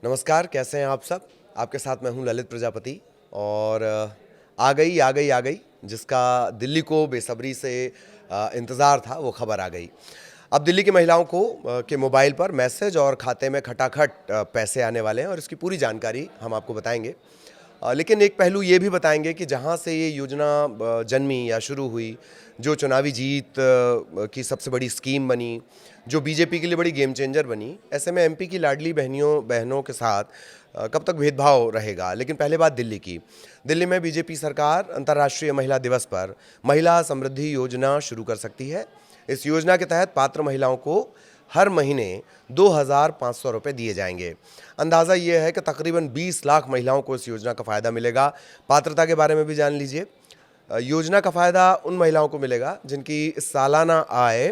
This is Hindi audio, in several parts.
नमस्कार, कैसे हैं आप सब। आपके साथ मैं हूं ललित प्रजापति और आ गई जिसका दिल्ली को बेसब्री से इंतज़ार था, वो खबर आ गई। अब दिल्ली की महिलाओं को के मोबाइल पर मैसेज और खाते में खटाखट पैसे आने वाले हैं और इसकी पूरी जानकारी हम आपको बताएंगे। लेकिन एक पहलू ये भी बताएंगे कि जहाँ से ये योजना जन्मी या शुरू हुई, जो चुनावी जीत की सबसे बड़ी स्कीम बनी, जो बीजेपी के लिए बड़ी गेम चेंजर बनी, ऐसे में एमपी की लाडली बहनों के साथ कब तक भेदभाव रहेगा। लेकिन पहले बात दिल्ली की। दिल्ली में बीजेपी सरकार अंतर्राष्ट्रीय महिला दिवस पर महिला समृद्धि योजना शुरू कर सकती है। इस योजना के तहत पात्र महिलाओं को हर महीने 2,500 रुपये दिए जाएंगे। अंदाज़ा ये है कि तकरीबन 20 लाख महिलाओं को इस योजना का फ़ायदा मिलेगा। पात्रता के बारे में भी जान लीजिए। योजना का फ़ायदा उन महिलाओं को मिलेगा जिनकी सालाना आय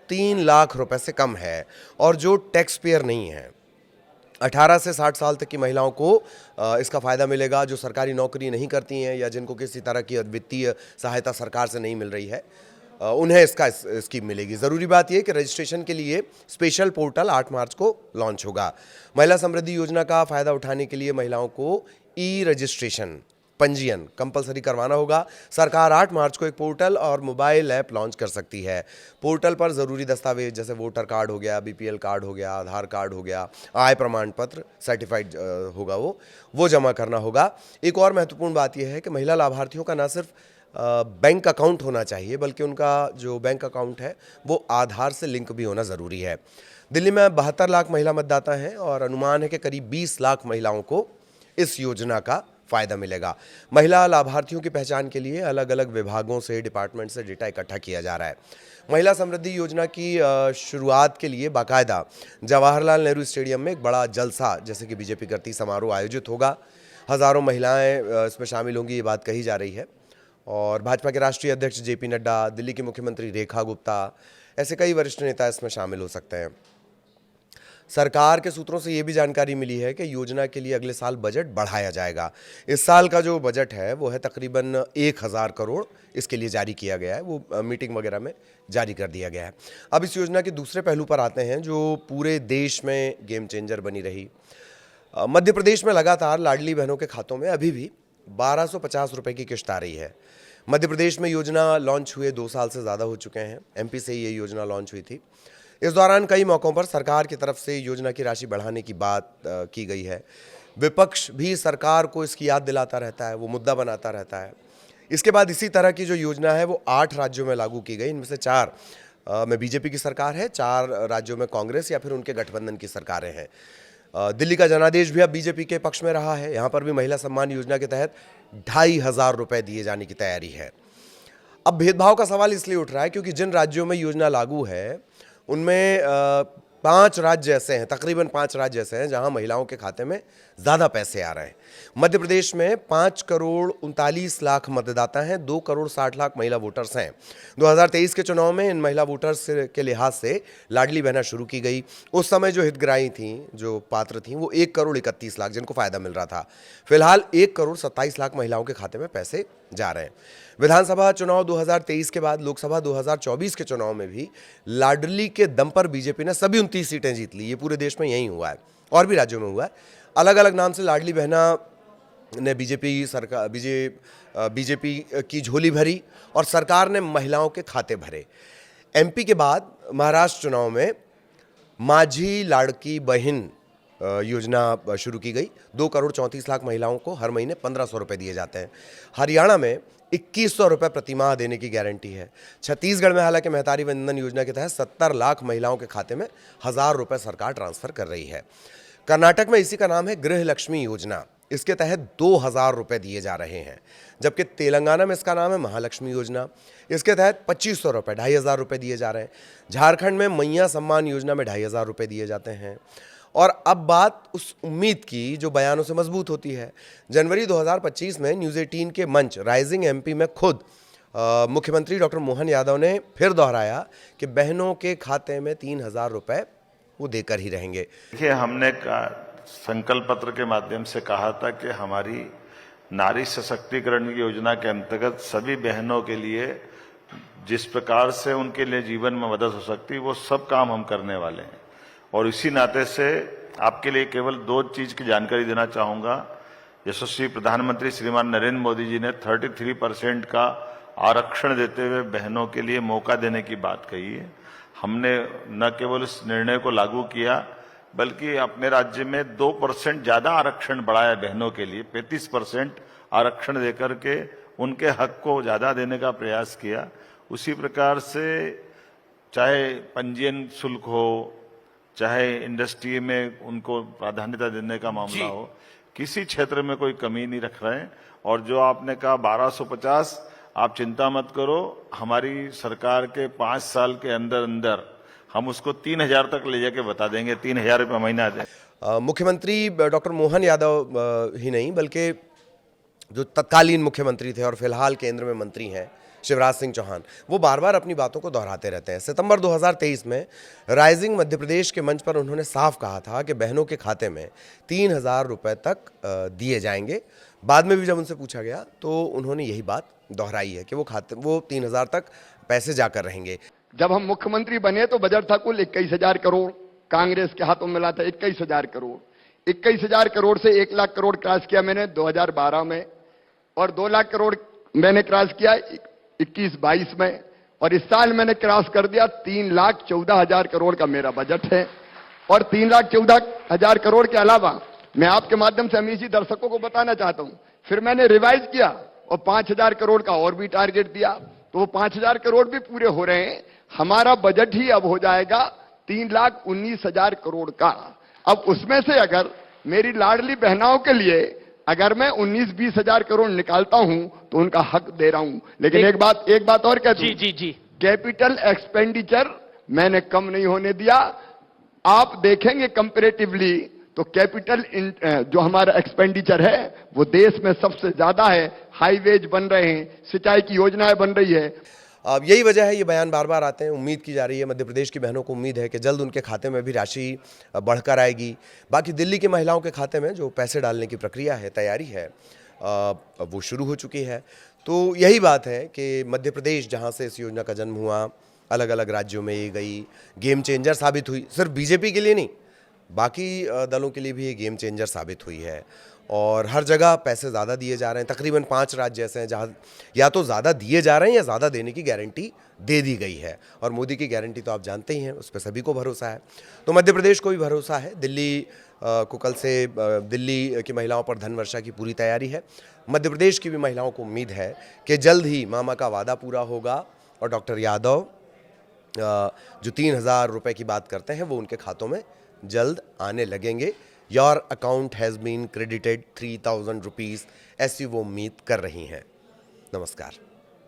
3 लाख रुपए से कम है और जो टैक्स पेयर नहीं है। 18 से 60 साल तक की महिलाओं को इसका फ़ायदा मिलेगा, जो सरकारी नौकरी नहीं करती हैं या जिनको किसी तरह की वित्तीय सहायता सरकार से नहीं मिल रही है, उन्हें इसका स्कीम मिलेगी। ज़रूरी बात यह कि रजिस्ट्रेशन के लिए स्पेशल पोर्टल 8 मार्च को लॉन्च होगा। महिला समृद्धि योजना का फ़ायदा उठाने के लिए महिलाओं को ई रजिस्ट्रेशन पंजीयन कंपलसरी करवाना होगा। सरकार 8 मार्च को एक पोर्टल और मोबाइल ऐप लॉन्च कर सकती है। पोर्टल पर ज़रूरी दस्तावेज जैसे वोटर कार्ड हो गया, बीपीएल कार्ड हो गया, आधार कार्ड हो गया, आय प्रमाण पत्र सर्टिफाइड होगा, वो जमा करना होगा। एक और महत्वपूर्ण बात यह है कि महिला लाभार्थियों का न सिर्फ बैंक अकाउंट होना चाहिए, बल्कि उनका जो बैंक अकाउंट है वो आधार से लिंक भी होना ज़रूरी है। दिल्ली में 72 लाख महिला मतदाता हैं और अनुमान है कि करीब 20 लाख महिलाओं को इस योजना का फ़ायदा मिलेगा। महिला लाभार्थियों की पहचान के लिए अलग अलग विभागों से, डिपार्टमेंट से डेटा इकट्ठा किया जा रहा है। महिला समृद्धि योजना की शुरुआत के लिए बाकायदा जवाहरलाल नेहरू स्टेडियम में एक बड़ा जलसा, जैसे कि बीजेपी करती, समारोह आयोजित होगा। हज़ारों महिलाएं इसमें शामिल होंगी, ये बात कही जा रही है। और भाजपा के राष्ट्रीय अध्यक्ष जेपी नड्डा, दिल्ली की मुख्यमंत्री रेखा गुप्ता, ऐसे कई वरिष्ठ नेता इसमें शामिल हो सकते हैं। सरकार के सूत्रों से ये भी जानकारी मिली है कि योजना के लिए अगले साल बजट बढ़ाया जाएगा। इस साल का जो बजट है वो है तकरीबन 1,000 करोड़, इसके लिए जारी किया गया है, वो मीटिंग वगैरह में जारी कर दिया गया है। अब इस योजना के दूसरे पहलू पर आते हैं जो पूरे देश में गेम चेंजर बनी रही। मध्य प्रदेश में लगातार लाडली बहनों के खातों में अभी भी 1,250 रुपये की किश्त आ रही है। मध्य प्रदेश में योजना लॉन्च हुए 2 साल से ज़्यादा हो चुके हैं। एमपी से ये योजना लॉन्च हुई थी। इस दौरान कई मौक़ों पर सरकार की तरफ से योजना की राशि बढ़ाने की बात की गई है। विपक्ष भी सरकार को इसकी याद दिलाता रहता है, वो मुद्दा बनाता रहता है। इसके बाद इसी तरह की जो योजना है वो 8 राज्यों में लागू की गई। इनमें से 4 में बीजेपी की सरकार है, 4 राज्यों में कांग्रेस या फिर उनके गठबंधन की सरकारें हैं। दिल्ली का जनादेश भी अब बीजेपी के पक्ष में रहा है। यहाँ पर भी महिला सम्मान योजना के तहत 2,500 रुपये दिए जाने की तैयारी है। अब भेदभाव का सवाल इसलिए उठ रहा है क्योंकि जिन राज्यों में योजना लागू है उनमें 5 राज्य ऐसे हैं, तकरीबन 5 राज्य ऐसे हैं जहां महिलाओं के खाते में ज़्यादा पैसे आ रहे हैं। मध्य प्रदेश में 5 करोड़ 39 लाख मतदाता हैं, 2 करोड़ 60 लाख महिला वोटर्स हैं। 2023 के चुनाव में इन महिला वोटर्स के लिहाज से लाडली बहना शुरू की गई। उस समय जो हितग्राही थीं, जो पात्र थीं, वो 1 करोड़ 31 लाख जिनको फ़ायदा मिल रहा था। फिलहाल 1 करोड़ 27 लाख महिलाओं के खाते में पैसे जा रहे हैं। विधानसभा चुनाव 2023 के बाद लोकसभा 2024 के चुनाव में भी लाडली के दम पर बीजेपी ने सभी 29 सीटें जीत ली। ये पूरे देश में यही हुआ है और भी राज्यों में हुआ है। अलग अलग नाम से लाडली बहना ने बीजेपी की झोली भरी और सरकार ने महिलाओं के खाते भरे। एमपी के बाद महाराष्ट्र चुनाव में माझी लाड़की बहन योजना शुरू की गई। 2 करोड़ 34 लाख महिलाओं को हर महीने 1,500 रुपये दिए जाते हैं। हरियाणा में 2,100 रुपये प्रतिमाह देने की गारंटी है। छत्तीसगढ़ में हालांकि महतारी वंदन योजना के तहत 70 लाख महिलाओं के खाते में 1,000 रुपये सरकार ट्रांसफर कर रही है। कर्नाटक में इसी का नाम है गृह लक्ष्मी योजना। इसके तहत 2,000 रुपये दिए जा रहे हैं। जबकि तेलंगाना में इसका नाम है महालक्ष्मी योजना। इसके तहत 2,500 रुपये, 2,500 रुपये दिए जा रहे हैं। झारखंड में मैया सम्मान योजना में 2,500 रुपये दिए जाते हैं। और अब बात उस उम्मीद की जो बयानों से मजबूत होती है। जनवरी 2025 में न्यूज़ 18 के मंच राइजिंग एमपी में खुद मुख्यमंत्री डॉक्टर मोहन यादव ने फिर दोहराया कि बहनों के खाते में 3,000 रुपये वो देकर ही रहेंगे। देखिए, हमने संकल्प पत्र के माध्यम से कहा था कि हमारी नारी सशक्तिकरण की योजना के अंतर्गत सभी बहनों के लिए जिस प्रकार से उनके लिए जीवन में मदद हो सकती है वो सब काम हम करने वाले हैं। और इसी नाते से आपके लिए केवल 2 चीज की जानकारी देना चाहूंगा। यशस्वी प्रधानमंत्री श्रीमान नरेंद्र मोदी जी ने 33% का आरक्षण देते हुए बहनों के लिए मौका देने की बात कही है। हमने न केवल इस निर्णय को लागू किया बल्कि अपने राज्य में 2% ज्यादा आरक्षण बढ़ाया बहनों के लिए, 35% आरक्षण देकर के उनके हक को ज्यादा देने का प्रयास किया। उसी प्रकार से चाहे पंजीयन शुल्क हो, चाहे इंडस्ट्री में उनको प्राधान्यता देने का मामला हो, किसी क्षेत्र में कोई कमी नहीं रख रहे हैं। और जो आपने कहा 1250, आप चिंता मत करो, हमारी सरकार के 5 साल के अंदर अंदर हम उसको 3000 तक ले जाके बता देंगे, 3000 रुपये महीना दें। मुख्यमंत्री डॉक्टर मोहन यादव ही नहीं बल्कि जो तत्कालीन मुख्यमंत्री थे और फिलहाल केंद्र में मंत्री हैं शिवराज सिंह चौहान, वो बार बार अपनी बातों को दोहराते रहते हैं। सितंबर 2023 में राइजिंग मध्य प्रदेश के मंच पर उन्होंने साफ कहा था कि बहनों के खाते में 3000 रुपये तक दिए जाएंगे। बाद में भी जब उनसे पूछा गया तो उन्होंने यही बात दोहराई है कि वो 3000 तक पैसे जाकर रहेंगे। जब हम मुख्यमंत्री बने तो बजट था कुल 21,000 करोड़, कांग्रेस के हाथों में मिला था 21,000 करोड़। 21,000 करोड़ से 1 लाख करोड़ क्रॉस किया मैंने 2012 में, और 2 लाख करोड़ मैंने क्रॉस किया 21-22 में, और इस साल मैंने क्रॉस कर दिया 3,14,000 करोड़ का मेरा बजट है। और 3,14,000 करोड़ के अलावा मैं आपके माध्यम से हमेशा दर्शकों को बताना चाहता हूं, फिर मैंने रिवाइज किया और 5,000 करोड़ का और भी टारगेट दिया, तो वो 5,000 करोड़ भी पूरे हो रहे हैं। हमारा बजट ही अब हो जाएगा 3,19,000 करोड़ का। अब उसमें से अगर मेरी लाडली बहनाओं के लिए अगर मैं 19-20 हजार करोड़ निकालता हूं तो उनका हक दे रहा हूं। लेकिन एक बात और कहता हूं, जी कैपिटल एक्सपेंडिचर मैंने कम नहीं होने दिया। आप देखेंगे कंपैरेटिवली तो कैपिटल जो हमारा एक्सपेंडिचर है वो देश में सबसे ज्यादा है। हाईवेज बन रहे हैं, सिंचाई की योजनाएं बन रही है। अब यही वजह है, ये बयान बार बार आते हैं। उम्मीद की जा रही है, मध्य प्रदेश की बहनों को उम्मीद है कि जल्द उनके खाते में भी राशि बढ़कर आएगी। बाकी दिल्ली की महिलाओं के खाते में जो पैसे डालने की प्रक्रिया है, तैयारी है, वो शुरू हो चुकी है। तो यही बात है कि मध्य प्रदेश जहाँ से इस योजना का जन्म हुआ, अलग अलग राज्यों में ये गई, गेम चेंजर साबित हुई। सिर्फ बीजेपी के लिए नहीं, बाकी दलों के लिए भी ये गेम चेंजर साबित हुई है। और हर जगह पैसे ज़्यादा दिए जा रहे हैं। तकरीबन 5 राज्य ऐसे हैं जहाँ या तो ज़्यादा दिए जा रहे हैं या ज़्यादा देने की गारंटी दे दी गई है। और मोदी की गारंटी तो आप जानते ही हैं, उस पर सभी को भरोसा है। तो मध्य प्रदेश को भी भरोसा है। दिल्ली को कल से दिल्ली की महिलाओं पर धन वर्षा की पूरी तैयारी है। मध्य प्रदेश की भी महिलाओं को उम्मीद है कि जल्द ही मामा का वादा पूरा होगा और डॉक्टर यादव जो 3,000 रुपये की बात करते हैं वो उनके खातों में जल्द आने लगेंगे। Your account has been credited 3,000 rupees, ऐसी वो उम्मीद कर रही हैं। नमस्कार।